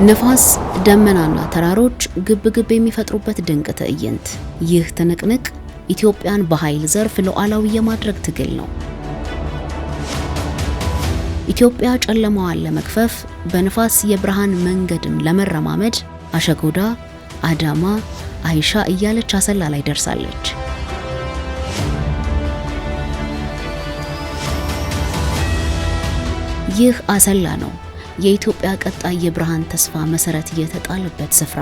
ነፋስ ደመናና ተራሮች ግብግብ የሚፈጥሩበት ድንቅ ትዕይንት። ይህ ትንቅንቅ ኢትዮጵያን በኃይል ዘርፍ ሉዓላዊ የማድረግ ትግል ነው። ኢትዮጵያ ጨለማዋን ለመክፈፍ በነፋስ የብርሃን መንገድን ለመረማመድ አሸጎዳ፣ አዳማ፣ አይሻ እያለች አሰላ ላይ ደርሳለች። ይህ አሰላ ነው የኢትዮጵያ ቀጣይ የብርሃን ተስፋ መሰረት የተጣለበት ስፍራ።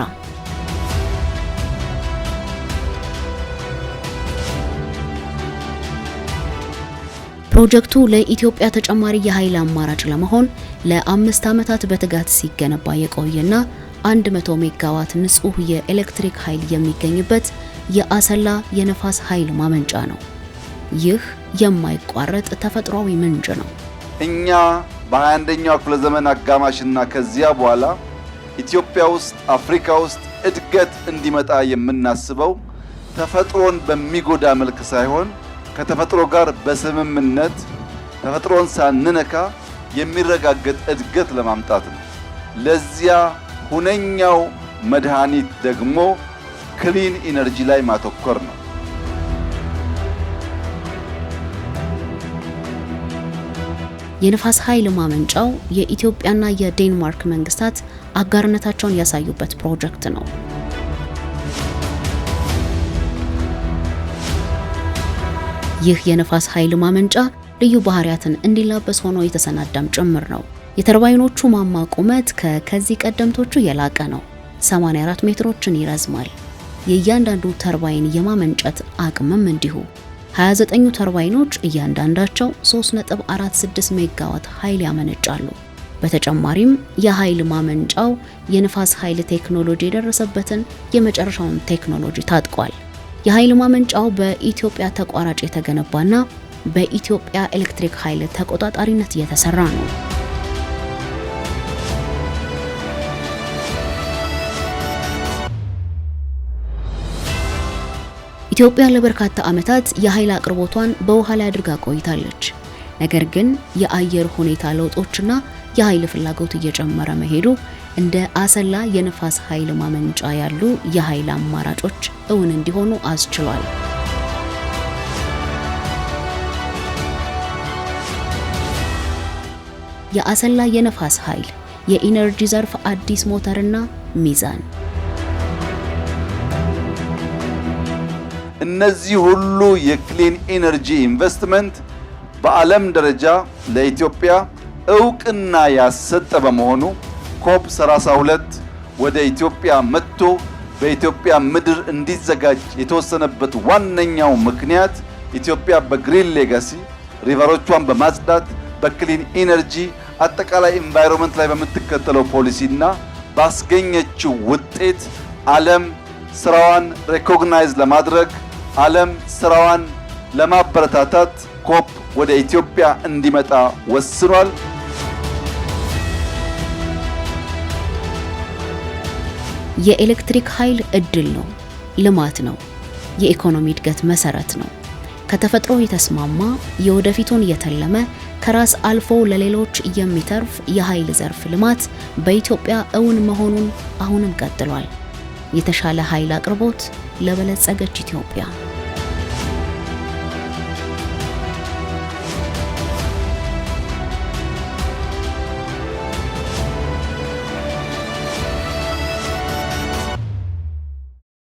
ፕሮጀክቱ ለኢትዮጵያ ተጨማሪ የኃይል አማራጭ ለመሆን ለ5 ዓመታት በትጋት ሲገነባ የቆየና 100 ሜጋዋት ንጹህ የኤሌክትሪክ ኃይል የሚገኝበት የአሰላ የነፋስ ኃይል ማመንጫ ነው። ይህ የማይቋረጥ ተፈጥሯዊ ምንጭ ነው። እኛ በ21ኛው ክፍለ ዘመን አጋማሽና ከዚያ በኋላ ኢትዮጵያ ውስጥ አፍሪካ ውስጥ እድገት እንዲመጣ የምናስበው ተፈጥሮን በሚጎዳ መልክ ሳይሆን ከተፈጥሮ ጋር በስምምነት ተፈጥሮን ሳንነካ የሚረጋገጥ እድገት ለማምጣት ነው። ለዚያ ሁነኛው መድኃኒት ደግሞ ክሊን ኢነርጂ ላይ ማተኮር ነው። የነፋስ ኃይል ማመንጫው የኢትዮጵያና የዴንማርክ መንግስታት አጋርነታቸውን ያሳዩበት ፕሮጀክት ነው። ይህ የነፋስ ኃይል ማመንጫ ልዩ ባህሪያትን እንዲላበስ ሆኖ የተሰናዳም ጭምር ነው። የተርባይኖቹ ማማ ቁመት ከዚህ ቀደምቶቹ የላቀ ነው። 84 ሜትሮችን ይረዝማል። የእያንዳንዱ ተርባይን የማመንጨት አቅምም እንዲሁ 29ኙ ተርባይኖች እያንዳንዳቸው 3.46 ሜጋዋት ኃይል ያመነጫሉ። በተጨማሪም የኃይል ማመንጫው የነፋስ ኃይል ቴክኖሎጂ የደረሰበትን የመጨረሻውን ቴክኖሎጂ ታጥቋል። የኃይል ማመንጫው በኢትዮጵያ ተቋራጭ የተገነባና በኢትዮጵያ ኤሌክትሪክ ኃይል ተቆጣጣሪነት የተሰራ ነው። ኢትዮጵያ ለበርካታ ዓመታት የኃይል አቅርቦቷን በውሃ ላይ አድርጋ ቆይታለች። ነገር ግን የአየር ሁኔታ ለውጦችና የኃይል ፍላጎት እየጨመረ መሄዱ እንደ አሰላ የነፋስ ኃይል ማመንጫ ያሉ የኃይል አማራጮች እውን እንዲሆኑ አስችሏል። የአሰላ የነፋስ ኃይል የኢነርጂ ዘርፍ አዲስ ሞተርና ሚዛን። እነዚህ ሁሉ የክሊን ኢነርጂ ኢንቨስትመንት በዓለም ደረጃ ለኢትዮጵያ እውቅና ያሰጠ በመሆኑ ኮፕ 32 ወደ ኢትዮጵያ መጥቶ በኢትዮጵያ ምድር እንዲዘጋጅ የተወሰነበት ዋነኛው ምክንያት ኢትዮጵያ በግሪን ሌጋሲ ሪቨሮቿን በማጽዳት በክሊን ኢነርጂ አጠቃላይ ኢንቫይሮንመንት ላይ በምትከተለው ፖሊሲና ባስገኘችው ውጤት ዓለም ስራዋን ሬኮግናይዝ ለማድረግ ዓለም ስራዋን ለማበረታታት ኮፕ ወደ ኢትዮጵያ እንዲመጣ ወስኗል። የኤሌክትሪክ ኃይል እድል ነው፣ ልማት ነው፣ የኢኮኖሚ እድገት መሰረት ነው። ከተፈጥሮ የተስማማ የወደፊቱን የተለመ ከራስ አልፎ ለሌሎች የሚተርፍ የኃይል ዘርፍ ልማት በኢትዮጵያ እውን መሆኑን አሁንም ቀጥሏል። የተሻለ ኃይል አቅርቦት ለበለጸገች ኢትዮጵያ።